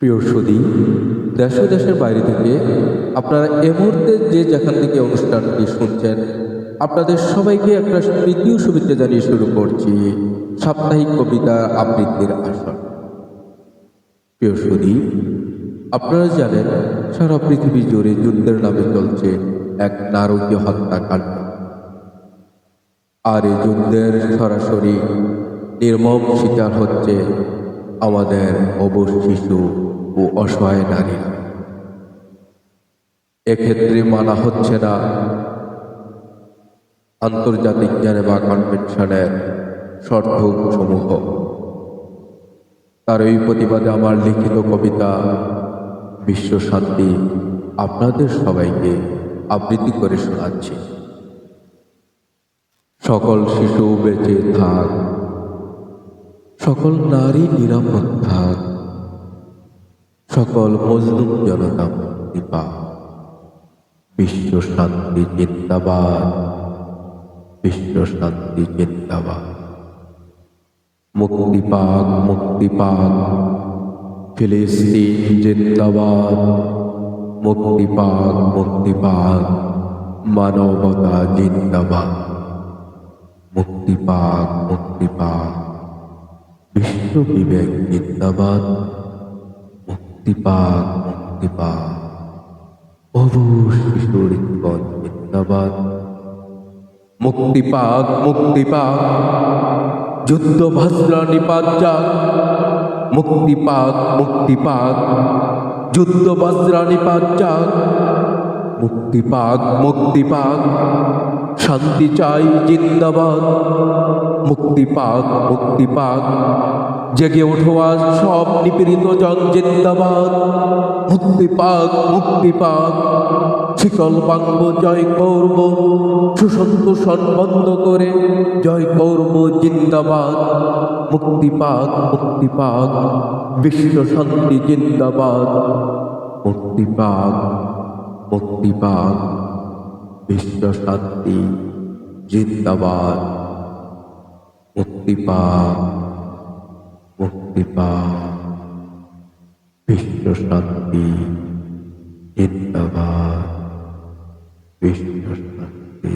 প্রিয় সুধী, দেশ ও দেশের বাইরে থেকে আপনারা এ মুহূর্তে যে যেখান থেকে অনুষ্ঠানটি শুনছেন, আপনাদের সবাইকে একটা প্রীতীয় শুভেচ্ছা জানিয়ে শুরু করছি সাপ্তাহিক কবিতা আবৃত্তির আসর। প্রিয় সুধী, আপনারা জানেন সারা পৃথিবী জুড়ে যুদ্ধের নামে চলছে এক নারকীয় হত্যাকাণ্ড। আর এই যুদ্ধের সরাসরি নির্মম শিকার হচ্ছে আমাদের অবশ শিশু ও অসহায় নারীরা। এক্ষেত্রে মানা হচ্ছে না আন্তর্জাতিক জেনেভা কনভেনশনের শর্তসমূহ। তার এই প্রতিবাদে আমার লিখিত কবিতা বিশ্ব শান্তি আপনাদের সবাইকে আবৃত্তি করে শোনাচ্ছি। সকল শিশু বেঁচে থাক, সকল নারী নিরাপদ থাক, সকল মজলুম জনতা মুক্তি পাক। বিশ্ব শান্তি জিন্দাবাদ, বিশ্ব শান্তি জিন্দাবাদ। মুক্তি পাক, মুক্তি পাক, ফিলিস্তিন জিন্দাবাদ। মুক্তি পাক, মুক্তি পাক, মানবতা জিন্দাবাদ। মুক্তি পাক, মুক্তি পাক, বিশ্ব বিবেক জিন্দাবাদ। মুক্তি পাক, মুক্তি পাক, অবশ শিশুর জীবন জিন্দাবাদ। মুক্তি পাক, মুক্তি পাক, যুদ্ধ ভাস্রা নিপাত যাক। মুক্তি পাক, মুক্তি পাক, যুদ্ধ ভাস্রা নিপাত যাক। মুক্তি পাক, মুক্তি পাক, শান্তি চাই জিন্দাবাদ। মুক্তি পাক, মুক্তি পাক, জেগে ওঠো আজ সব নিপীড়িত জন জিন্দাবাদ। মুক্তি পাক, মুক্তি পাক, শিকল ভাঙব জয় করব, শোষণ তোষণ বন্ধ করে জয় করব জিন্দাবাদ। মুক্তি পাক, মুক্তি পাক, বিশ্ব শান্তি জিন্দাবাদ। মুক্তি পাক, মুক্তি পাক, বিশ্ব শান্তি জিন্দাবাদ। মুক্তি পাক, মুক্তি পাক, বিশ্ব শান্তি জিন্দাবাদ। বিশ্ব শান্তি।